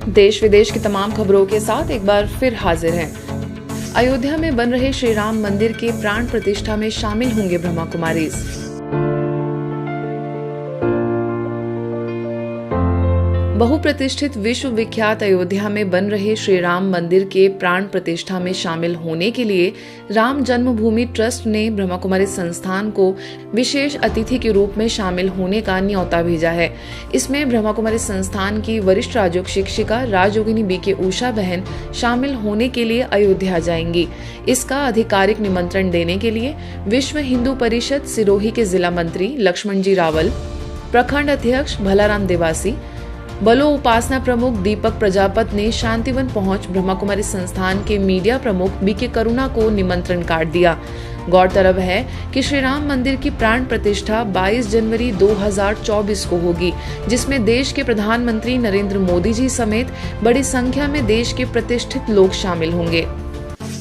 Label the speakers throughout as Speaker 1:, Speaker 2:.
Speaker 1: देश विदेश की तमाम खबरों के साथ एक बार फिर हाजिर हैं। अयोध्या में बन रहे श्री राम मंदिर के प्राण प्रतिष्ठा में शामिल होंगे ब्रह्मा कुमारी। बहुप्रतिष्ठित विश्व विख्यात अयोध्या में बन रहे श्री राम मंदिर के प्राण प्रतिष्ठा में शामिल होने के लिए राम जन्मभूमि ट्रस्ट ने ब्रह्मा कुमारी संस्थान को विशेष अतिथि के रूप में शामिल होने का न्योता भेजा है। इसमें ब्रह्मा कुमारी संस्थान की वरिष्ठ राजयोग शिक्षिका राजयोगिनी बीके उषा बहन शामिल होने के लिए अयोध्या जाएंगी। इसका आधिकारिक निमंत्रण देने के लिए विश्व हिंदू परिषद सिरोही के जिला मंत्री लक्ष्मण जी रावल, प्रखंड अध्यक्ष भलाराम देवासी, बलो उपासना प्रमुख दीपक प्रजापत ने शांतिवन पहुंच ब्रह्मा कुमारी संस्थान के मीडिया प्रमुख बीके करुणा को निमंत्रण कार्ड दिया। गौरतलब है कि श्री राम मंदिर की प्राण प्रतिष्ठा 22 जनवरी 2024 को होगी, जिसमें देश के प्रधानमंत्री नरेंद्र मोदी जी समेत बड़ी संख्या में देश के प्रतिष्ठित लोग शामिल होंगे।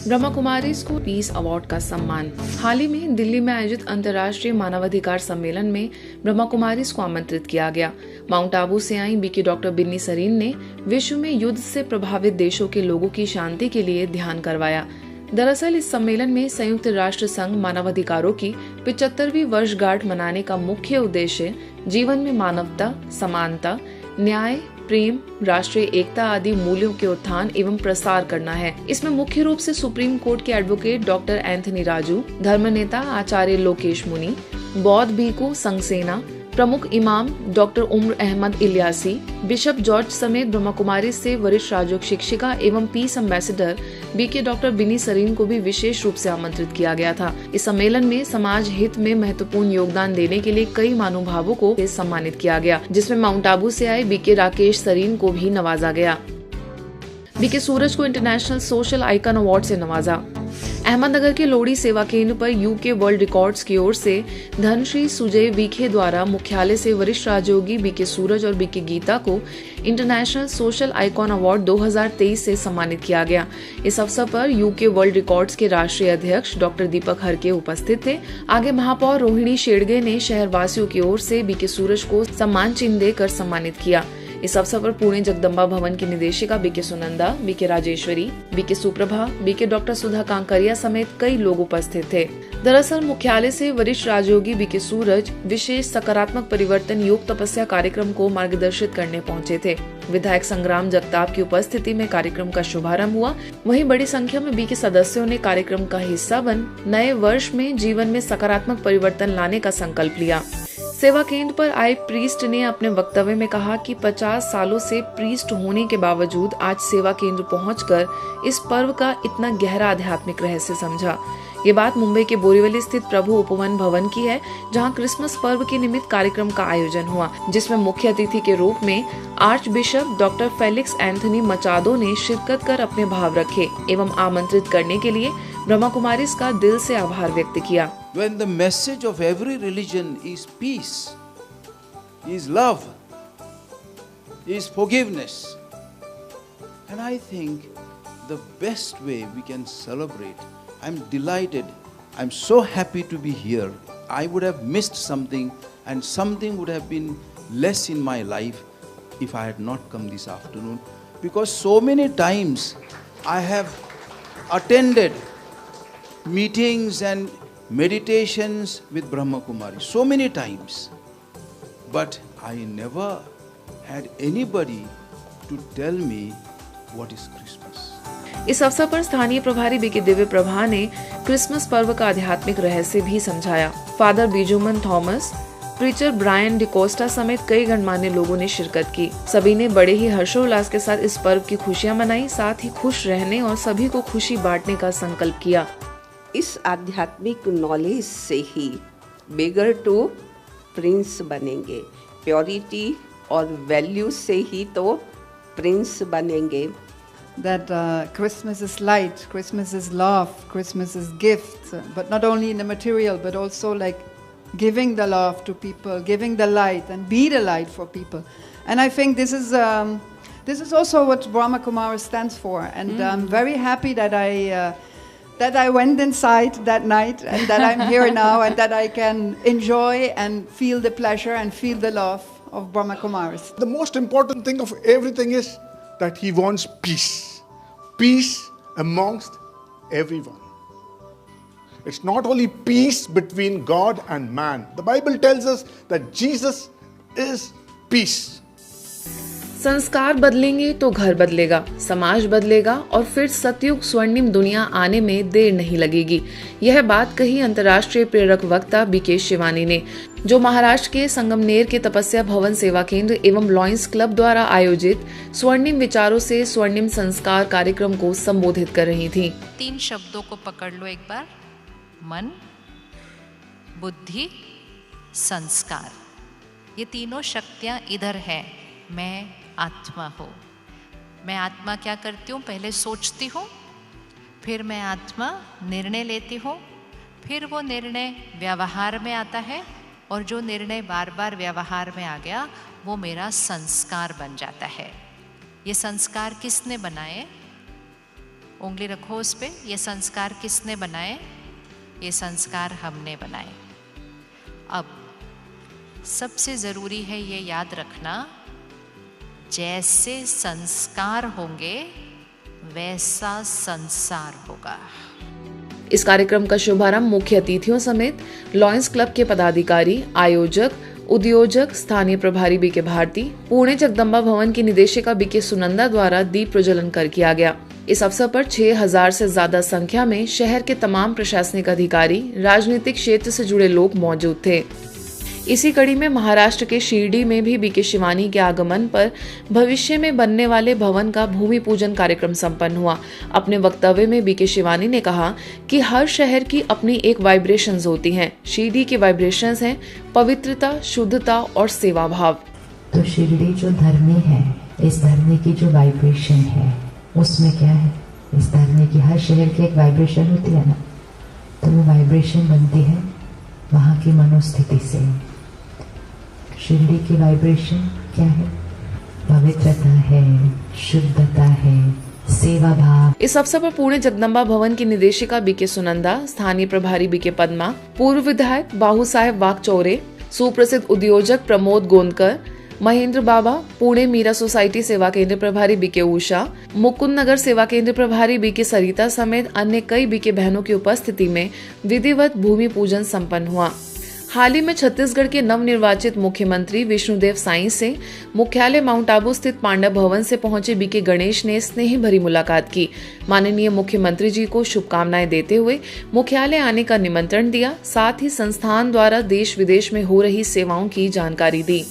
Speaker 1: ब्रह्मा कुमारी को पीस अवार्ड का सम्मान। हाल ही में दिल्ली में आयोजित अंतर्राष्ट्रीय मानवाधिकार सम्मेलन में ब्रह्मा कुमारी को आमंत्रित किया गया। माउंट आबू से आई बीके डॉक्टर बिन्नी सरीन ने विश्व में युद्ध से प्रभावित देशों के लोगों की शांति के लिए ध्यान करवाया। दरअसल इस सम्मेलन में संयुक्त राष्ट्र संघ मानवाधिकारों की 75वीं वर्षगांठ मनाने का मुख्य उद्देश्य जीवन में मानवता, समानता, न्याय, प्रेम, राष्ट्रीय एकता आदि मूल्यों के उत्थान एवं प्रसार करना है। इसमें मुख्य रूप से सुप्रीम कोर्ट के एडवोकेट डॉक्टर एंथनी राजू, धर्म नेता आचार्य लोकेश मुनि, बौद्ध भिक्षु संघ सेना प्रमुख इमाम डॉक्टर उम्र अहमद इलियासी, बिशप जॉर्ज समेत ब्रह्मा कुमारी से वरिष्ठ राजयोग शिक्षिका एवं पीस एम्बेसडर बीके डॉक्टर बिनी सरीन को भी विशेष रूप से आमंत्रित किया गया था। इस सम्मेलन में समाज हित में महत्वपूर्ण योगदान देने के लिए कई महानुभावों को सम्मानित किया गया, जिसमें माउंट आबू से आए बीके राकेश सरीन को भी नवाजा गया। बीके सूरज को इंटरनेशनल सोशल आइकन अवार्ड से नवाजा। अहमदनगर के लोड़ी सेवा केंद्र पर यूके वर्ल्ड रिकॉर्ड्स की ओर से धनश्री सुजय विखे द्वारा मुख्यालय से वरिष्ठ राजयोगी बीके सूरज और बीके गीता को इंटरनेशनल सोशल आइकॉन अवार्ड 2023 से सम्मानित किया गया। इस अवसर पर यूके वर्ल्ड रिकॉर्ड्स के राष्ट्रीय अध्यक्ष डॉक्टर दीपक हरके उपस्थित थे। आगे महापौर रोहिणी शेड़गे ने शहर वासियों की ओर से बीके सूरज को सम्मान चिन्ह देकर सम्मानित किया। इस अवसर पर पुणे जगदम्बा भवन की निदेशिका BK Sunanda, BK Rajeshwari, BK Suprabha, BK doctor Sudha Kankariya समेत कई लोग उपस्थित थे। दरअसल मुख्यालय से वरिष्ठ राजयोगी बीके सूरज विशेष सकारात्मक परिवर्तन योग तपस्या कार्यक्रम को मार्गदर्शित करने पहुंचे थे। विधायक संग्राम जगताप की उपस्थिति में कार्यक्रम का शुभारंभ हुआ। वहीं बड़ी संख्या में बीके सदस्यों ने कार्यक्रम का हिस्सा बन नए वर्ष में जीवन में सकारात्मक परिवर्तन लाने का संकल्प लिया। सेवा केंद्र पर आए प्रीस्ट ने अपने वक्तव्य में कहा कि 50 सालों से प्रीस्ट होने के बावजूद आज सेवा केंद्र पहुंचकर इस पर्व का इतना गहरा आध्यात्मिक रहस्य समझा। ये बात मुंबई के बोरीवली स्थित प्रभु उपवन भवन की है, जहां क्रिसमस पर्व के निमित्त कार्यक्रम का आयोजन हुआ, जिसमें मुख्य अतिथि के रूप में arch bishop doctor Felix Anthony मचादो ने शिरकत कर अपने भाव रखे एवं आमंत्रित करने के लिए ब्रह्मा कुमारी का दिल से आभार व्यक्त किया।
Speaker 2: When the message of every religion is peace, is love, is forgiveness, and I think the best way we can celebrate, I'm delighted, I'm so happy to be here. I would have missed something and something would have been less in my life if I had not come this afternoon, because so many times I have attended meetings and meditations with Brahma Kumari so many times, but I never had anybody to tell me what is Christmas.
Speaker 1: इस अवसर पर स्थानीय प्रभारी BK Divya Prabha ने Christmas पर्व का आध्यात्मिक रहस्य भी समझाया। फादर बीजुमन थॉमस, प्रीचर ब्रायन डिकोस्टा समेत कई गणमान्य लोगों ने शिरकत की। सभी ने बड़े ही हर्षोल्लास के साथ इस पर्व की खुशियां मनाई, साथ ही खुश रहने और सभी को खुशी बांटने का संकल्प किया।
Speaker 3: इस आध्यात्मिक नॉलेज से ही बिगर टू प्रिंस बनेंगे, प्योरिटी और वैल्यू से ही तो प्रिंस बनेंगे।
Speaker 4: That Christmas is light, Christmas is love, Christmas is gifts, but not only in the material, but also like giving the love to people, giving the light, and be the light for people. And I think this is also what Brahma Kumara stands for. And I'm very happy that I went inside that night, and that I'm here now, and that I can enjoy and feel the pleasure and feel the love of Brahma Kumaris.
Speaker 5: The most important thing of everything is that he wants peace. Peace amongst everyone. It's not only peace between God and man. The Bible tells us that Jesus is peace.
Speaker 1: संस्कार बदलेंगे तो घर बदलेगा, समाज बदलेगा और फिर सतयुग स्वर्णिम दुनिया आने में देर नहीं लगेगी। यह बात कही अंतर्राष्ट्रीय प्रेरक वक्ता बीके शिवानी ने, जो महाराष्ट्र के संगमनेर के तपस्या भवन सेवा केंद्र एवं लॉयंस क्लब द्वारा आयोजित स्वर्णिम विचारों से स्वर्णिम संस्कार कार्यक्रम को संबोधित कर रही थी।
Speaker 6: 3 शब्दों को पकड़ लो एक बार, मन, बुद्धि, संस्कार। ये तीनों शक्तियाँ इधर हैं। मैं आत्मा हूँ। मैं आत्मा क्या करती हूँ? पहले सोचती हूँ, फिर मैं आत्मा निर्णय लेती हूँ, फिर वो निर्णय व्यवहार में आता है, और जो निर्णय बार बार व्यवहार में आ गया वो मेरा संस्कार बन जाता है। ये संस्कार किसने बनाए? उंगली रखो उस पे। ये संस्कार किसने बनाए? ये संस्कार हमने बनाए। अब सबसे ज़रूरी है ये याद रखना, जैसे संस्कार होंगे वैसा संसार होगा।
Speaker 1: इस कार्यक्रम का शुभारंभ मुख्य अतिथियों समेत लॉयंस क्लब के पदाधिकारी, आयोजक, उद्योजक, स्थानीय प्रभारी बीके भारती, पुणे जगदम्बा भवन की निदेशिका बीके सुनंदा द्वारा दीप प्रज्वलन कर किया गया। इस अवसर पर 6000 से ज्यादा संख्या में शहर के तमाम प्रशासनिक अधिकारी, राजनीतिक क्षेत्र से जुड़े लोग मौजूद थे। इसी कड़ी में महाराष्ट्र के शिरडी में भी बीके शिवानी के आगमन पर भविष्य में बनने वाले भवन का भूमि पूजन कार्यक्रम संपन्न हुआ। अपने वक्तव्य में बीके शिवानी ने कहा कि हर शहर की अपनी एक वाइब्रेशंस होती हैं। शिरडी की वाइब्रेशंस हैं पवित्रता, शुद्धता और सेवा भाव।
Speaker 7: तो शिरडी जो धरनी है, इस धरनी की जो वाइब्रेशन है उसमें क्या है? इस धरनी की हर शहर की एक वाइब्रेशन होती है ना, तो वो वाइब्रेशन बनती है वहाँ की मनोस्थिति से। शिरडी की वाइब्रेशन क्या है? पवित्रता है, शुद्धता है, सेवा भाव।
Speaker 1: इस अवसर पर पुणे जगदम्बा भवन की निदेशिका बीके सुनंदा, स्थानीय प्रभारी बीके पद्मा, पूर्व विधायक बाहू साहेब वाकचौरे, सुप्रसिद्ध उद्योजक प्रमोद गोंदकर, महेंद्र बाबा, पुणे मीरा सोसाइटी सेवा केंद्र प्रभारी बीके उषा, मुकुंद नगर सेवा केंद्र प्रभारी बीके सरिता समेत अन्य कई बीके बहनों की उपस्थिति में विधिवत भूमि पूजन संपन्न हुआ। हाल ही में छत्तीसगढ़ के नवनिर्वाचित मुख्यमंत्री विष्णुदेव साई से मुख्यालय माउंट आबू स्थित पांडव भवन से पहुंचे बीके गणेश ने स्नेह भरी मुलाकात की। माननीय मुख्यमंत्री जी को शुभकामनाएं देते हुए मुख्यालय आने का निमंत्रण दिया, साथ ही संस्थान द्वारा देश विदेश में हो रही सेवाओं की जानकारी दी।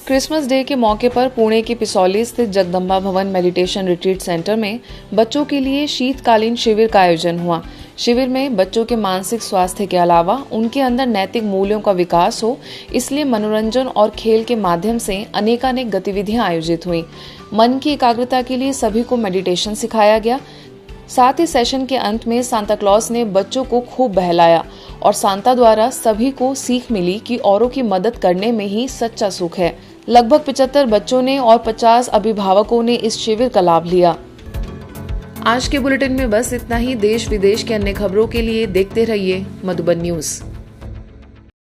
Speaker 1: क्रिसमस डे के मौके पर पुणे के पिसौली स्थित जगदम्बा भवन मेडिटेशन रिट्रीट सेंटर में बच्चों के लिए शीतकालीन शिविर का आयोजन हुआ। शिविर में बच्चों के मानसिक स्वास्थ्य के अलावा उनके अंदर नैतिक मूल्यों का विकास हो, इसलिए मनोरंजन और खेल के माध्यम से अनेकानेक गतिविधियां आयोजित हुई। मन की एकाग्रता के लिए सभी को मेडिटेशन सिखाया गया। साथ ही सेशन के अंत में सांता क्लॉज ने बच्चों को खूब बहलाया और सांता द्वारा सभी को सीख मिली कि औरों की मदद करने में ही सच्चा सुख है। लगभग 75 बच्चों ने और 50 अभिभावकों ने इस शिविर का लाभ लिया। आज के बुलेटिन में बस इतना ही। देश विदेश के अन्य खबरों के लिए देखते रहिए मधुबन न्यूज।